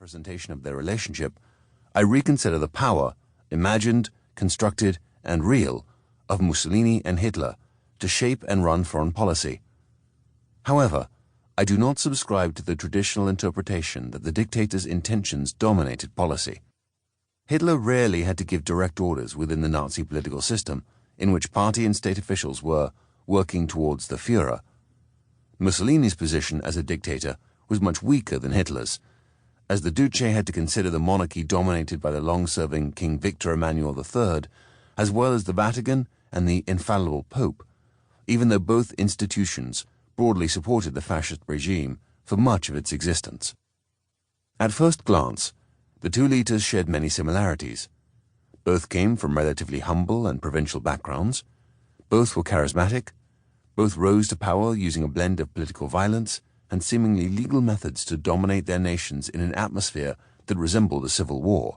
representation of their relationship, I reconsider the power, imagined, constructed, and real, of Mussolini and Hitler to shape and run foreign policy. However, I do not subscribe to the traditional interpretation that the dictator's intentions dominated policy. Hitler rarely had to give direct orders within the Nazi political system, in which party and state officials were working towards the Führer. Mussolini's position as a dictator was much weaker than Hitler's, as the Duce had to consider the monarchy dominated by the long-serving King Victor Emmanuel III, as well as the Vatican and the infallible Pope, even though both institutions broadly supported the fascist regime for much of its existence. At first glance, the two leaders shared many similarities. Both came from relatively humble and provincial backgrounds. Both were charismatic. Both rose to power using a blend of political violence and seemingly legal methods to dominate their nations in an atmosphere that resembled a civil war.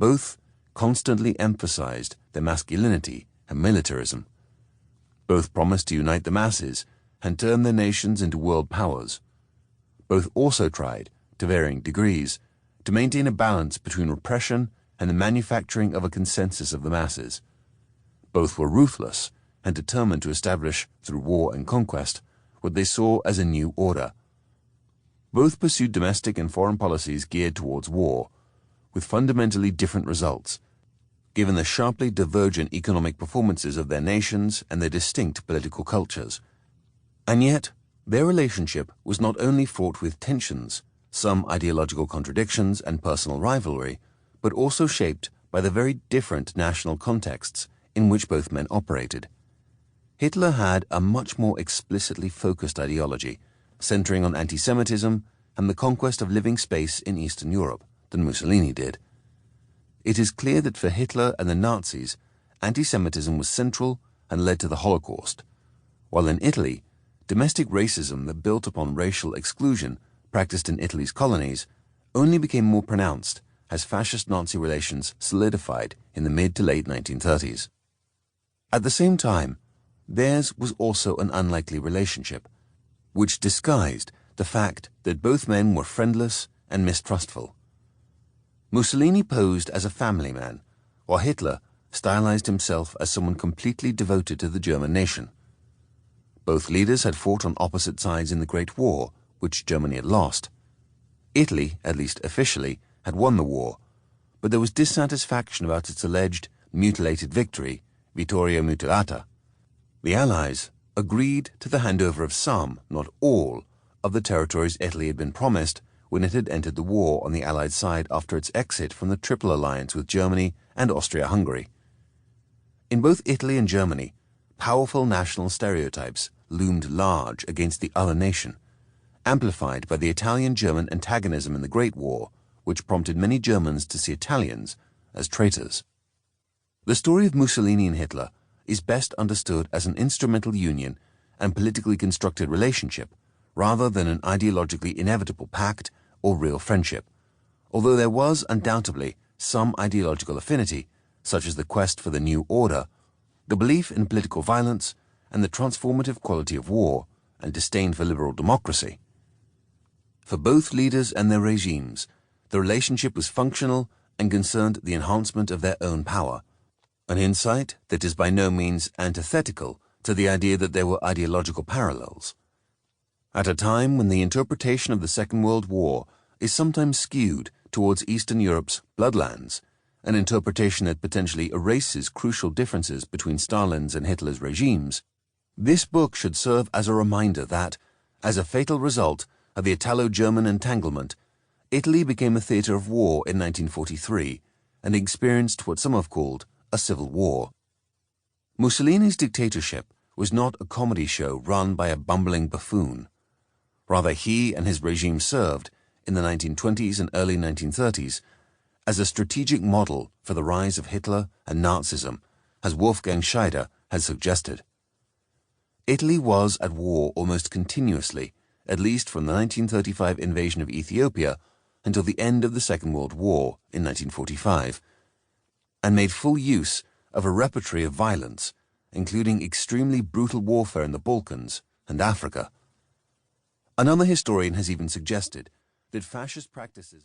Both constantly emphasized their masculinity and militarism. Both promised to unite the masses and turn their nations into world powers. Both also tried, to varying degrees, to maintain a balance between repression and the manufacturing of a consensus of the masses. Both were ruthless and determined to establish, through war and conquest, what they saw as a new order. Both pursued domestic and foreign policies geared towards war, with fundamentally different results, given the sharply divergent economic performances of their nations and their distinct political cultures. And yet, their relationship was not only fraught with tensions, some ideological contradictions and personal rivalry, but also shaped by the very different national contexts in which both men operated. Hitler had a much more explicitly focused ideology, centering on anti-Semitism and the conquest of living space in Eastern Europe, than Mussolini did. It is clear that for Hitler and the Nazis, anti-Semitism was central and led to the Holocaust, while in Italy, domestic racism that built upon racial exclusion practiced in Italy's colonies only became more pronounced as fascist-Nazi relations solidified in the mid to late 1930s. At the same time, theirs was also an unlikely relationship, which disguised the fact that both men were friendless and mistrustful. Mussolini posed as a family man, while Hitler stylized himself as someone completely devoted to the German nation. Both leaders had fought on opposite sides in the Great War, which Germany had lost. Italy, at least officially, had won the war, but there was dissatisfaction about its alleged mutilated victory, Vittoria Mutilata. The Allies agreed to the handover of some, not all, of the territories Italy had been promised when it had entered the war on the Allied side after its exit from the Triple Alliance with Germany and Austria-Hungary. In both Italy and Germany, powerful national stereotypes loomed large against the other nation, amplified by the Italian-German antagonism in the Great War, which prompted many Germans to see Italians as traitors. The story of Mussolini and Hitler is best understood as an instrumental union and politically constructed relationship, rather than an ideologically inevitable pact or real friendship, although there was undoubtedly some ideological affinity, such as the quest for the new order, the belief in political violence, and the transformative quality of war, and disdain for liberal democracy. For both leaders and their regimes, the relationship was functional and concerned the enhancement of their own power, an insight that is by no means antithetical to the idea that there were ideological parallels. At a time when the interpretation of the Second World War is sometimes skewed towards Eastern Europe's bloodlands, an interpretation that potentially erases crucial differences between Stalin's and Hitler's regimes, this book should serve as a reminder that, as a fatal result of the Italo-German entanglement, Italy became a theater of war in 1943 and experienced what some have called a civil war. Mussolini's dictatorship was not a comedy show run by a bumbling buffoon. Rather, he and his regime served, in the 1920s and early 1930s, as a strategic model for the rise of Hitler and Nazism, as Wolfgang Scheider had suggested. Italy was at war almost continuously, at least from the 1935 invasion of Ethiopia until the end of the Second World War in 1945, and made full use of a repertory of violence, including extremely brutal warfare in the Balkans and Africa. Another historian has even suggested that fascist practices